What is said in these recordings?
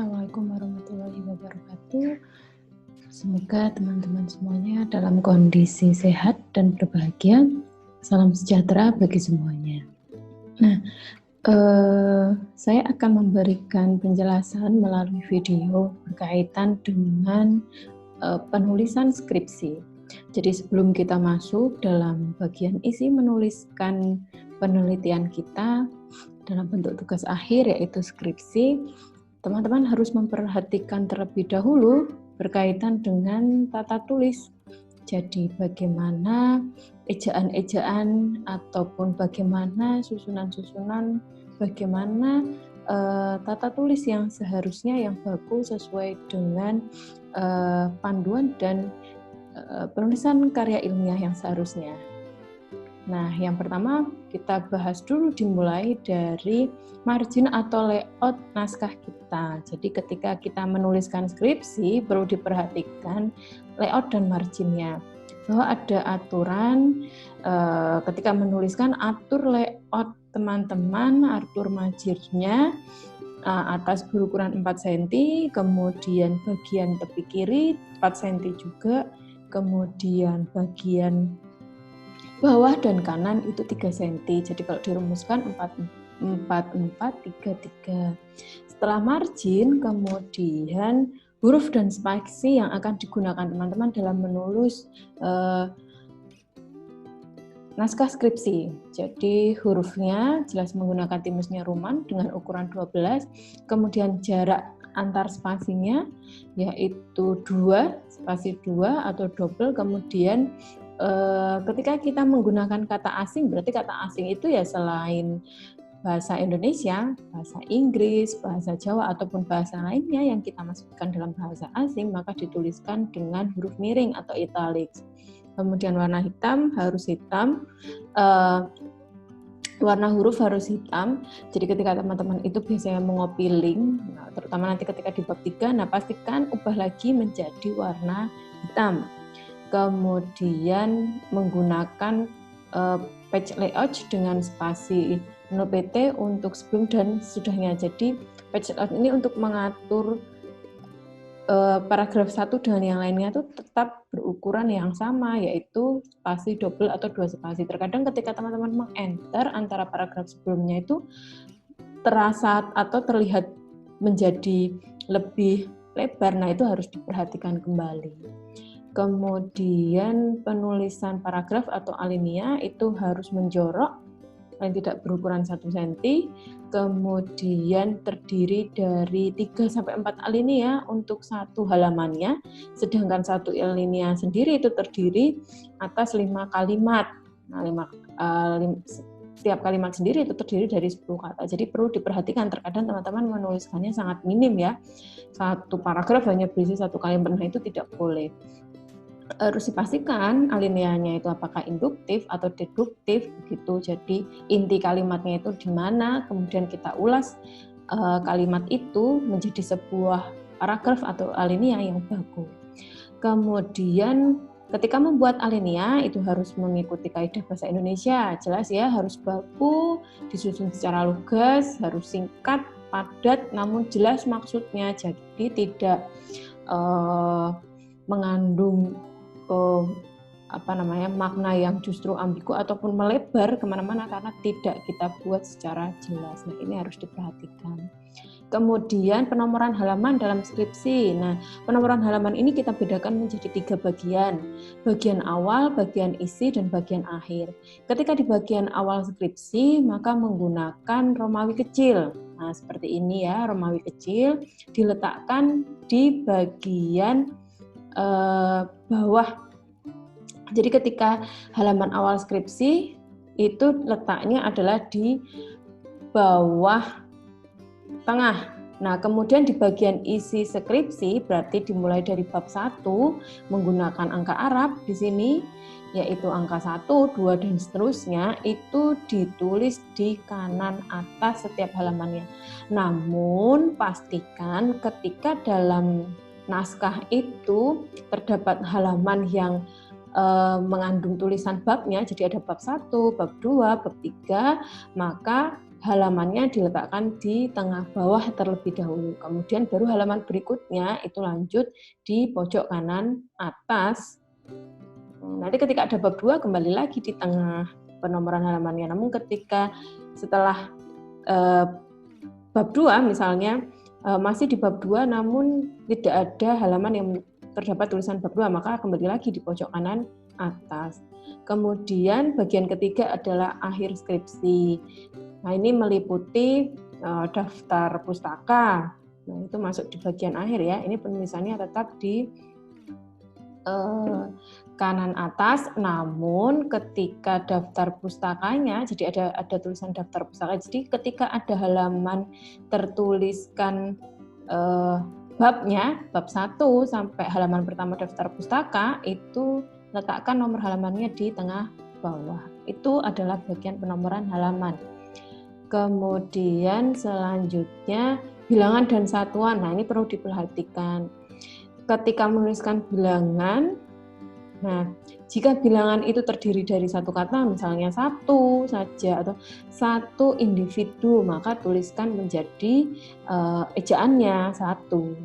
Assalamualaikum warahmatullahi wabarakatuh. Semoga teman-teman semuanya dalam kondisi sehat dan berbahagia. Salam sejahtera bagi semuanya. Nah, saya akan memberikan penjelasan melalui video berkaitan dengan penulisan skripsi. Jadi sebelum kita masuk dalam bagian isi menuliskan penelitian kita dalam bentuk tugas akhir yaitu skripsi, teman-teman harus memperhatikan terlebih dahulu berkaitan dengan tata tulis. Jadi bagaimana ejaan-ejaan ataupun bagaimana susunan-susunan, bagaimana tata tulis yang seharusnya yang bagus sesuai dengan panduan dan penulisan karya ilmiah yang seharusnya. Nah, yang pertama kita bahas dulu dimulai dari margin atau layout naskah kita. Jadi ketika kita menuliskan skripsi perlu diperhatikan layout dan marginnya. Bahwa ada aturan ketika menuliskan atur layout teman-teman, atur marginnya atas berukuran 4 cm, kemudian bagian tepi kiri 4 cm juga, kemudian bagian bawah dan kanan itu 3 cm. Jadi kalau dirumuskan 4, 3, 3. Setelah margin, kemudian huruf dan spasi yang akan digunakan teman-teman dalam menulis naskah skripsi. Jadi hurufnya jelas menggunakan Times New Roman dengan ukuran 12, kemudian jarak antar spasinya yaitu 2, spasi 2 atau double, kemudian ketika kita menggunakan kata asing, berarti kata asing itu ya selain bahasa Indonesia, bahasa Inggris, bahasa Jawa, ataupun bahasa lainnya yang kita masukkan dalam bahasa asing, maka dituliskan dengan huruf miring atau italics. Kemudian warna hitam harus hitam, warna huruf harus hitam. Jadi ketika teman-teman itu biasanya mengopi link, terutama nanti ketika di bab 3, pastikan ubah lagi menjadi warna hitam. Kemudian menggunakan page layout dengan spasi 0 pt untuk sebelum dan sesudahnya. Jadi page layout ini untuk mengatur paragraf 1 dengan yang lainnya itu tetap berukuran yang sama, yaitu spasi double atau 2 spasi. Terkadang ketika teman-teman meng-enter antara paragraf sebelumnya itu terasa atau terlihat menjadi lebih lebar, nah itu harus diperhatikan kembali. Kemudian penulisan paragraf atau alinea itu harus menjorok dan tidak berukuran 1 cm, kemudian terdiri dari 3-4 alinea untuk satu halamannya, sedangkan satu alinea sendiri itu terdiri atas 5 kalimat. Nah, setiap kalimat sendiri itu terdiri dari 10 kata. Jadi perlu diperhatikan, terkadang teman-teman menuliskannya sangat minim ya. Satu paragraf hanya berisi 1 kalimat, nah itu tidak boleh. Harus dipastikan alineanya itu apakah induktif atau deduktif begitu. Jadi inti kalimatnya itu di mana, kemudian kita ulas kalimat itu menjadi sebuah paragraf atau alinea yang bagus. Kemudian ketika membuat alinea itu harus mengikuti kaidah bahasa Indonesia, jelas ya, harus baku, disusun secara lugas, harus singkat, padat, namun jelas maksudnya. Jadi tidak mengandung makna yang justru ambigu ataupun melebar kemana-mana karena tidak kita buat secara jelas. Nah, ini harus diperhatikan. Kemudian penomoran halaman dalam skripsi. Nah, penomoran halaman ini kita bedakan menjadi 3 bagian. Bagian awal, bagian isi, dan bagian akhir. Ketika di bagian awal skripsi, maka menggunakan Romawi kecil. Nah, seperti ini ya, Romawi kecil diletakkan di bagian bawah. Jadi ketika halaman awal skripsi itu letaknya adalah di bawah tengah. Nah, kemudian di bagian isi skripsi berarti dimulai dari bab 1 menggunakan angka Arab di sini, yaitu angka 1, 2, dan seterusnya itu ditulis di kanan atas setiap halamannya. Namun pastikan ketika dalam naskah itu terdapat halaman yang mengandung tulisan babnya, jadi ada bab 1, bab 2, bab 3, maka halamannya diletakkan di tengah bawah terlebih dahulu. Kemudian baru halaman berikutnya itu lanjut di pojok kanan atas. Nanti ketika ada bab 2 kembali lagi di tengah penomoran halamannya. Namun ketika setelah bab 2 misalnya masih di bab 2 namun tidak ada halaman yang terdapat tulisan bab 2, maka kembali lagi di pojok kanan atas. Kemudian bagian ketiga adalah akhir skripsi. Nah, ini meliputi daftar pustaka. Nah, itu masuk di bagian akhir ya. Ini penulisannya tetap di kanan atas, namun ketika daftar pustakanya, jadi ada tulisan daftar pustaka. Jadi ketika ada halaman tertuliskan babnya, bab 1 sampai halaman pertama daftar pustaka, itu letakkan nomor halamannya di tengah bawah. Itu adalah bagian penomoran halaman. Kemudian selanjutnya bilangan dan satuan. Nah, ini perlu diperhatikan. Ketika menuliskan bilangan, nah, jika bilangan itu terdiri dari satu kata, misalnya satu saja atau satu individu, maka tuliskan menjadi ejaannya satu.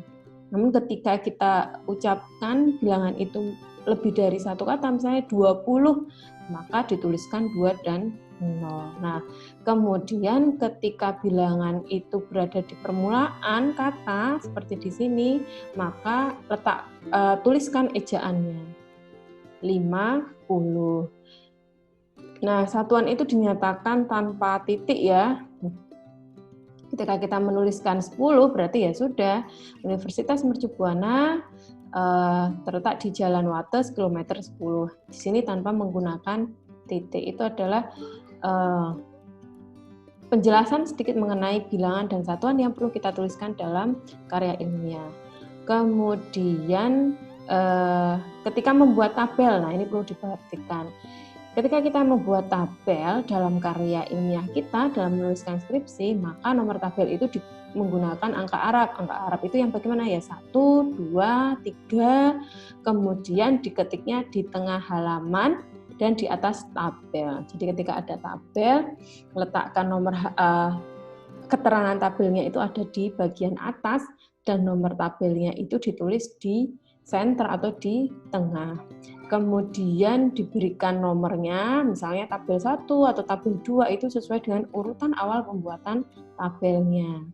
Namun ketika kita ucapkan bilangan itu lebih dari satu kata, misalnya 20, maka dituliskan 2 dan 0. Nah, kemudian ketika bilangan itu berada di permulaan kata, seperti di sini, maka tuliskan ejaannya 50. Nah, satuan itu dinyatakan tanpa titik ya. Ketika kita menuliskan 10, berarti ya sudah, Universitas Mercu Buana terletak di Jalan Wates, kilometer 10. Di sini tanpa menggunakan titik. Itu adalah penjelasan sedikit mengenai bilangan dan satuan yang perlu kita tuliskan dalam karya ilmiah. Kemudian ketika membuat tabel, nah ini perlu diperhatikan. Ketika kita membuat tabel dalam karya ilmiah kita, dalam menuliskan skripsi, maka nomor tabel itu menggunakan angka Arab. Angka Arab itu yang bagaimana ya? 1, 2, 3, kemudian diketiknya di tengah halaman dan di atas tabel. Jadi ketika ada tabel, letakkan nomor keterangan tabelnya itu ada di bagian atas dan nomor tabelnya itu ditulis di center atau di tengah. Kemudian diberikan nomornya, misalnya tabel 1 atau tabel 2 itu sesuai dengan urutan awal pembuatan tabelnya.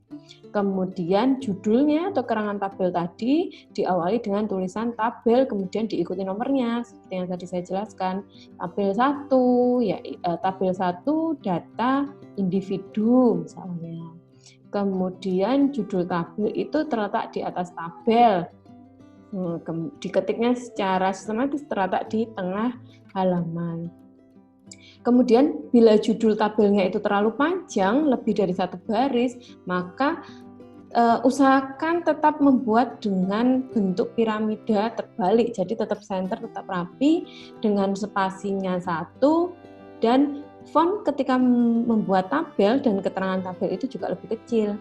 Kemudian judulnya atau keterangan tabel tadi diawali dengan tulisan tabel, kemudian diikuti nomornya, seperti yang tadi saya jelaskan. Tabel 1, ya, tabel 1 data individu misalnya. Kemudian judul tabel itu terletak di atas tabel. Diketiknya secara sistematis terletak di tengah halaman. Kemudian bila judul tabelnya itu terlalu panjang, lebih dari satu baris, maka usahakan tetap membuat dengan bentuk piramida terbalik. Jadi tetap center, tetap rapi, dengan spasinya 1, dan font ketika membuat tabel dan keterangan tabel itu juga lebih kecil.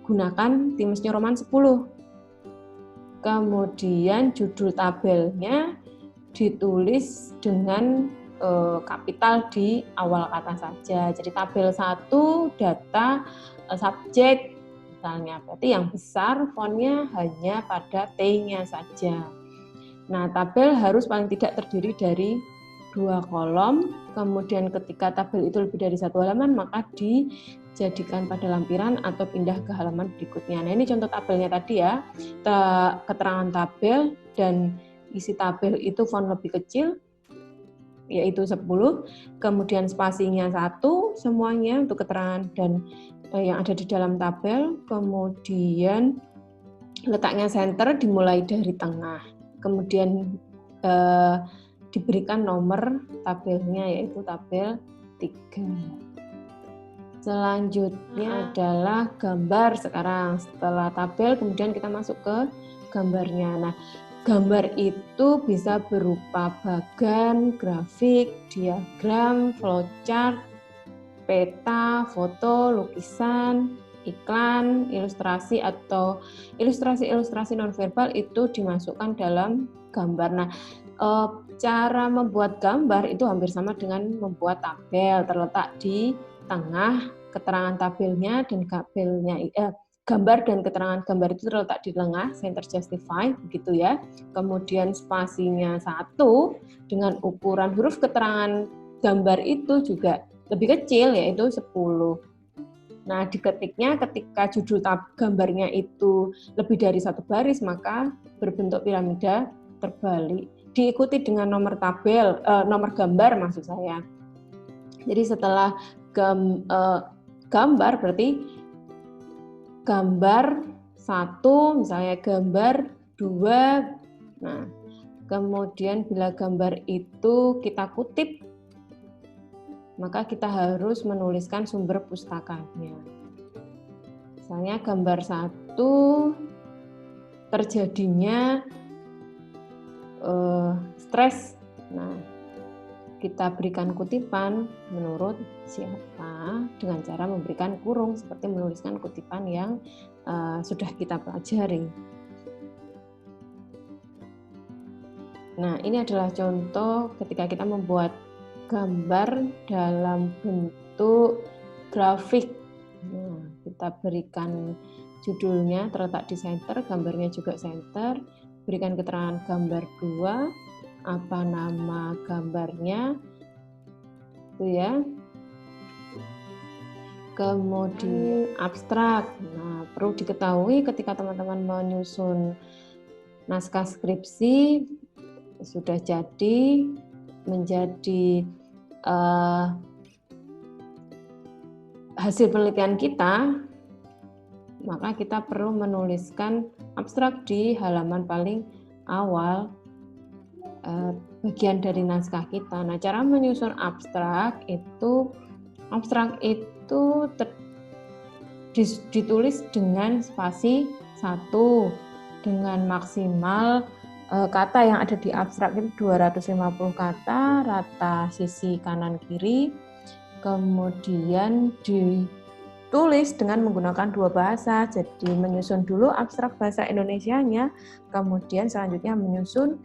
Gunakan Times New Roman 10. Kemudian judul tabelnya ditulis dengan kapital di awal kata saja. Jadi tabel 1 data subjek misalnya, berarti yang besar fontnya hanya pada T-nya saja. Nah, tabel harus paling tidak terdiri dari 2 kolom. Kemudian ketika tabel itu lebih dari 1 halaman, maka dijadikan pada lampiran atau pindah ke halaman berikutnya. Nah, ini contoh tabelnya tadi ya. Keterangan tabel dan isi tabel itu font lebih kecil, yaitu 10. Kemudian spasinya 1 semuanya untuk keterangan dan yang ada di dalam tabel. Kemudian letaknya center dimulai dari tengah. Kemudian diberikan nomor tabelnya, yaitu tabel 3. Selanjutnya adalah gambar sekarang. Setelah tabel, kemudian kita masuk ke gambarnya. Nah, gambar itu bisa berupa bagan, grafik, diagram, flowchart, peta, foto, lukisan, iklan, ilustrasi atau ilustrasi nonverbal itu dimasukkan dalam gambar. Nah, cara membuat gambar itu hampir sama dengan membuat tabel, terletak di tengah, keterangan tabelnya dan gambar dan keterangan gambar itu terletak di tengah, center justify, begitu ya. Kemudian spasinya 1 dengan ukuran huruf keterangan gambar itu juga lebih kecil, yaitu 10. Nah, diketiknya ketika judul gambarnya itu lebih dari 1 baris, maka berbentuk piramida terbalik. Diikuti dengan nomor gambar maksud saya. Jadi setelah gambar berarti gambar 1, misalnya gambar 2. Nah, kemudian bila gambar itu kita kutip, maka kita harus menuliskan sumber pustakanya. Misalnya gambar 1 terjadinya stres. Nah, kita berikan kutipan menurut siapa dengan cara memberikan kurung seperti menuliskan kutipan yang sudah kita pelajari. Nah, ini adalah contoh ketika kita membuat gambar dalam bentuk grafik. Nah, kita berikan judulnya terletak di center, gambarnya juga center, berikan keterangan gambar 2, apa nama gambarnya, itu ya. Kemudian abstrak. Nah, perlu diketahui ketika teman-teman menyusun naskah skripsi sudah jadi menjadi hasil penelitian kita, maka kita perlu menuliskan abstrak di halaman paling awal bagian dari naskah kita. Nah, cara menyusun abstrak itu ditulis dengan spasi 1, dengan maksimal kata yang ada di abstrak itu 250 kata, rata sisi kanan kiri, kemudian ditulis dengan menggunakan 2 bahasa. Jadi menyusun dulu abstrak bahasa Indonesianya, kemudian selanjutnya menyusun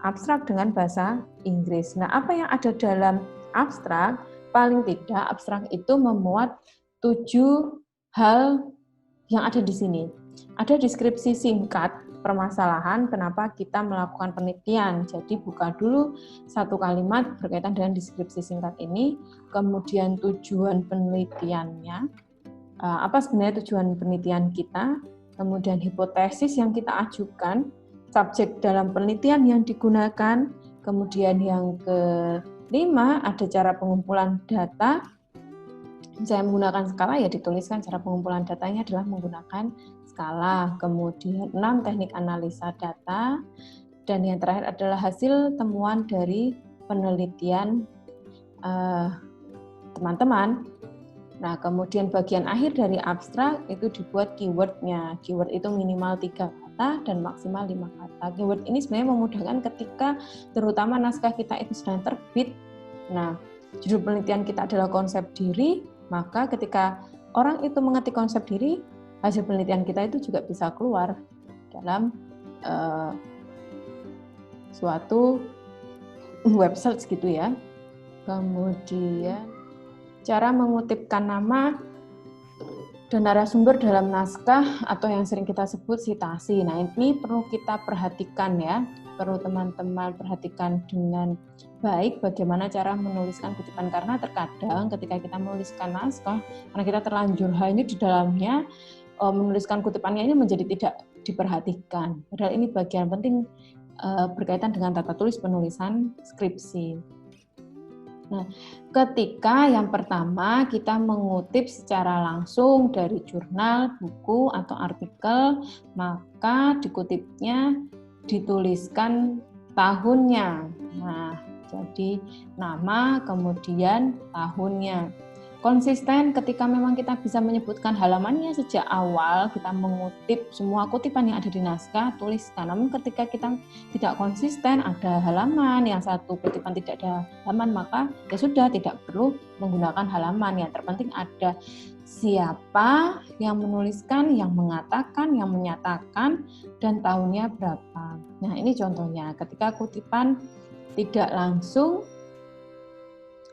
abstrak dengan bahasa Inggris. Nah, apa yang ada dalam abstrak? Paling tidak abstrak itu memuat 7 hal yang ada di sini. Ada deskripsi singkat permasalahan kenapa kita melakukan penelitian. Jadi buka dulu 1 kalimat berkaitan dengan deskripsi singkat ini, kemudian tujuan penelitiannya, apa sebenarnya tujuan penelitian kita, kemudian hipotesis yang kita ajukan, subjek dalam penelitian yang digunakan, kemudian yang kelima ada cara pengumpulan data. Saya menggunakan skala, ya dituliskan cara pengumpulan datanya adalah menggunakan skala. Kemudian 6 teknik analisa data, dan yang terakhir adalah hasil temuan dari penelitian teman-teman. Nah, kemudian bagian akhir dari abstrak itu dibuat keyword-nya. Keyword itu minimal 3 kata dan maksimal 5 kata. Keyword ini sebenarnya memudahkan ketika terutama naskah kita itu sedang terbit. Nah, judul penelitian kita adalah konsep diri, maka ketika orang itu mengetik konsep diri, hasil penelitian kita itu juga bisa keluar dalam suatu website gitu ya. Kemudian cara mengutipkan nama dan narasumber dalam naskah atau yang sering kita sebut sitasi. Nah, ini perlu kita perhatikan ya. Perlu teman-teman perhatikan dengan baik bagaimana cara menuliskan kutipan, karena terkadang ketika kita menuliskan naskah, karena kita terlanjur hanya di dalamnya, menuliskan kutipannya ini menjadi tidak diperhatikan. Padahal ini bagian penting berkaitan dengan tata tulis penulisan skripsi. Nah, ketika yang pertama kita mengutip secara langsung dari jurnal, buku, atau artikel, maka dikutipnya dituliskan tahunnya. Nah, jadi nama, kemudian tahunnya. Konsisten ketika memang kita bisa menyebutkan halamannya sejak awal, kita mengutip semua kutipan yang ada di naskah, tuliskan. Namun ketika kita tidak konsisten, ada halaman, yang satu kutipan tidak ada halaman, maka ya sudah, tidak perlu menggunakan halaman. Yang terpenting ada siapa yang menuliskan, yang mengatakan, yang menyatakan, dan tahunnya berapa. Nah, ini contohnya ketika kutipan tidak langsung,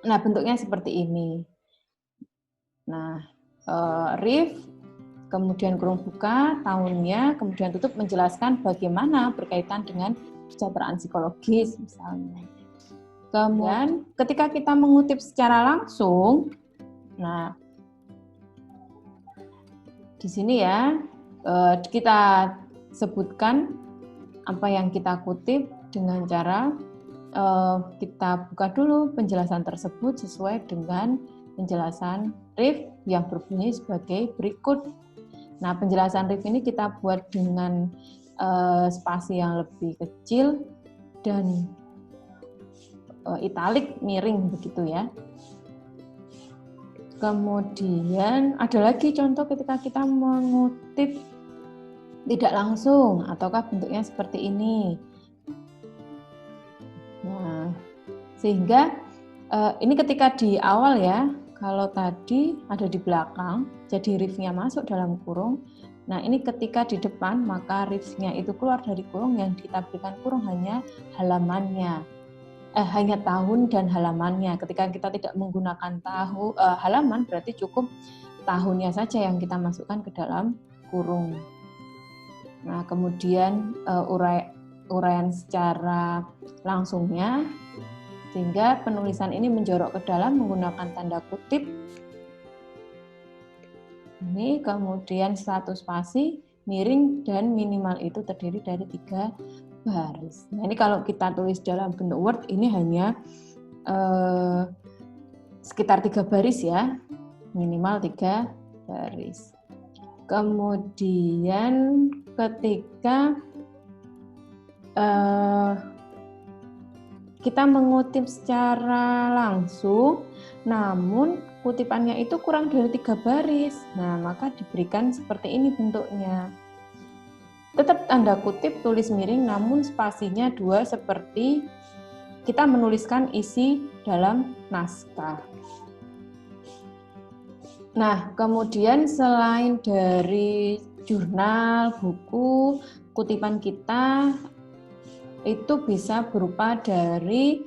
nah bentuknya seperti ini. Nah, rif, kemudian kurung buka, tahunnya, kemudian tutup menjelaskan bagaimana berkaitan dengan kesejahteraan psikologis misalnya. Kemudian ketika kita mengutip secara langsung, nah di sini ya kita sebutkan apa yang kita kutip dengan cara kita buka dulu penjelasan tersebut sesuai dengan penjelasan rif yang berbunyi sebagai berikut. Nah, penjelasan rif ini kita buat dengan spasi yang lebih kecil dan italik miring begitu ya. Kemudian ada lagi contoh ketika kita mengutip tidak langsung ataukah bentuknya seperti ini. Nah, sehingga ini ketika di awal ya, kalau tadi ada di belakang, jadi rifnya masuk dalam kurung. Nah, ini ketika di depan, maka rifnya itu keluar dari kurung, yang kita berikan kurung hanya halamannya. Hanya tahun dan halamannya. Ketika kita tidak menggunakan halaman, berarti cukup tahunnya saja yang kita masukkan ke dalam kurung. Nah, kemudian uraian secara langsungnya, sehingga penulisan ini menjorok ke dalam menggunakan tanda kutip. Ini kemudian satu spasi, miring, dan minimal itu terdiri dari 3 baris. Nah, ini kalau kita tulis dalam bentuk Word, ini hanya sekitar 3 baris ya, minimal 3 baris. Kemudian ketika kita mengutip secara langsung, namun kutipannya itu kurang dari 3 baris. Nah, maka diberikan seperti ini bentuknya. Tetap tanda kutip tulis miring, namun spasinya 2 seperti kita menuliskan isi dalam naskah. Nah, kemudian selain dari jurnal, buku, kutipan kita itu bisa berupa dari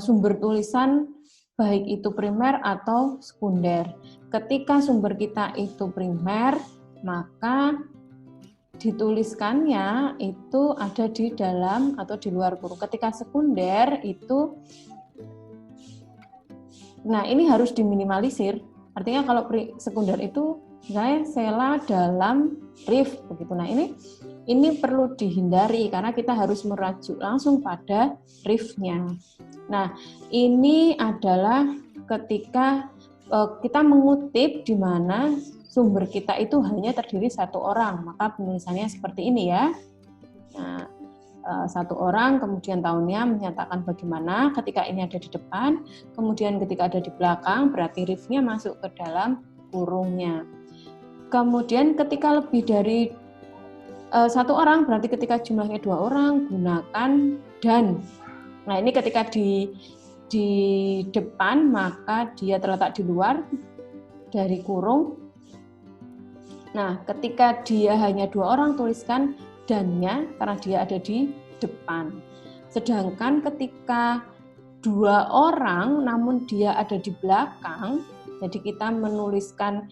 sumber tulisan baik itu primer atau sekunder. Ketika sumber kita itu primer, maka dituliskannya itu ada di dalam atau di luar kurung. Ketika sekunder itu, nah ini harus diminimalisir. Artinya kalau sekunder itu misalnya sela dalam rif begitu. Nah ini perlu dihindari karena kita harus merujuk langsung pada rifnya. Nah, ini adalah ketika kita mengutip di mana sumber kita itu hanya terdiri 1 orang, maka penulisannya seperti ini ya. Nah, 1 orang, kemudian tahunnya menyatakan bagaimana ketika ini ada di depan, kemudian ketika ada di belakang, berarti rifnya masuk ke dalam kurungnya. Kemudian ketika lebih dari 1 orang, berarti ketika jumlahnya 2 orang, gunakan dan. Nah, ini ketika di depan, maka dia terletak di luar dari kurung. Nah, ketika dia hanya 2 orang, tuliskan dannya karena dia ada di depan. Sedangkan ketika 2 orang, namun dia ada di belakang, jadi kita menuliskan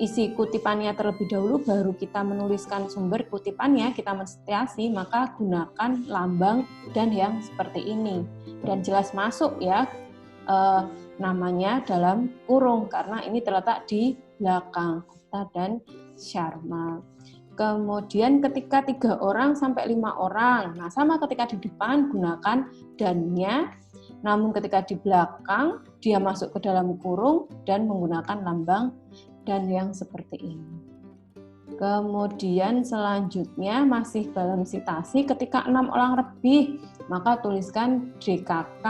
isi kutipannya terlebih dahulu, baru kita menuliskan sumber kutipannya, kita mensetiasi, maka gunakan lambang dan yang seperti ini. Dan jelas masuk ya namanya dalam kurung, karena ini terletak di belakang, Gupta dan Sharma. Kemudian ketika 3 orang sampai 5 orang, nah sama ketika di depan gunakan dannya, namun ketika di belakang dia masuk ke dalam kurung dan menggunakan lambang dan yang seperti ini. Kemudian selanjutnya masih dalam sitasi, ketika 6 orang lebih, maka tuliskan DKK,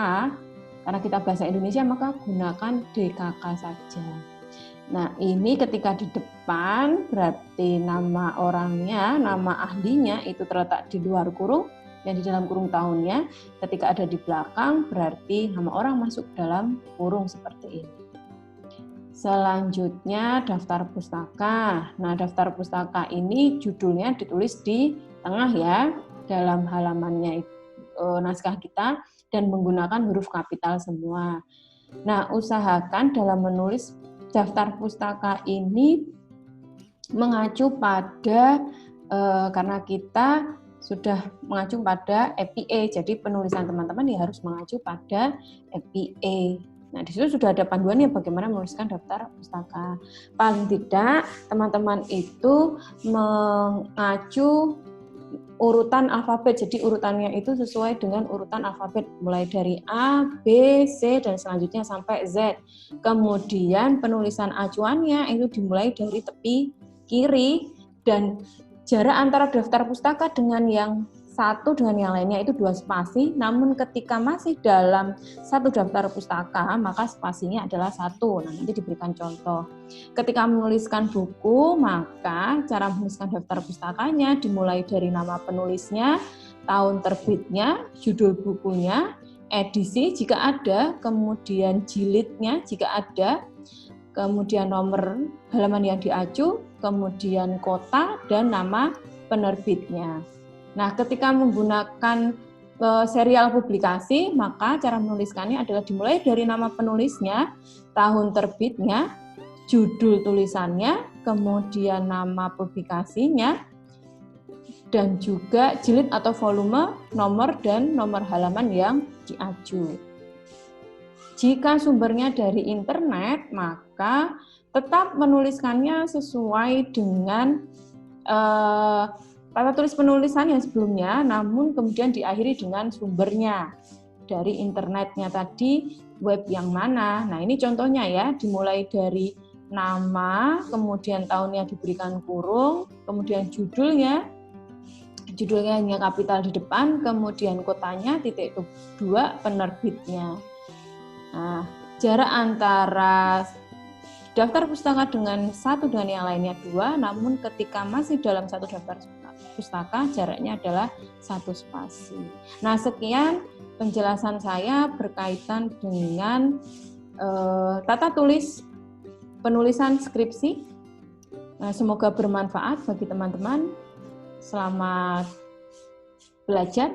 karena kita bahasa Indonesia maka gunakan DKK saja. Nah, ini ketika di depan berarti nama orangnya, nama ahlinya itu terletak di luar kurung dan di dalam kurung tahunnya. Ketika ada di belakang berarti nama orang masuk dalam kurung seperti ini. Selanjutnya daftar pustaka. Nah, daftar pustaka ini judulnya ditulis di tengah ya, dalam halamannya naskah kita dan menggunakan huruf kapital semua. Nah, usahakan dalam menulis daftar pustaka ini mengacu pada karena kita sudah mengacu pada EPA, jadi penulisan teman-teman ya harus mengacu pada EPA. Nah, di situ sudah ada panduannya bagaimana menuliskan daftar pustaka. Paling tidak teman-teman itu mengacu urutan alfabet, jadi urutannya itu sesuai dengan urutan alfabet mulai dari A, B, C dan selanjutnya sampai Z. Kemudian penulisan acuannya itu dimulai dari tepi kiri dan jarak antara daftar pustaka dengan yang satu dengan yang lainnya itu 2 spasi, namun ketika masih dalam satu daftar pustaka maka spasinya adalah 1. Nah, nanti diberikan contoh. Ketika menuliskan buku, maka cara menuliskan daftar pustakanya dimulai dari nama penulisnya, tahun terbitnya, judul bukunya, edisi jika ada, kemudian jilidnya jika ada, kemudian nomor halaman yang diacu, kemudian kota, dan nama penerbitnya. Nah, ketika menggunakan serial publikasi, maka cara menuliskannya adalah dimulai dari nama penulisnya, tahun terbitnya, judul tulisannya, kemudian nama publikasinya, dan juga jilid atau volume, nomor, dan nomor halaman yang diacu. Jika sumbernya dari internet, maka tetap menuliskannya sesuai dengan tata tulis penulisan yang sebelumnya, namun kemudian diakhiri dengan sumbernya dari internetnya tadi, web yang mana. Nah, ini contohnya ya, dimulai dari nama, kemudian tahunnya diberikan kurung, kemudian judulnya hanya kapital di depan, kemudian kotanya titik 2 penerbitnya. Nah, jarak antara daftar pustaka dengan satu dengan yang lainnya 2, namun ketika masih dalam satu daftar pustaka jaraknya adalah 1 spasi. Nah, sekian penjelasan saya berkaitan dengan tata tulis penulisan skripsi. Nah, semoga bermanfaat bagi teman-teman. Selamat belajar.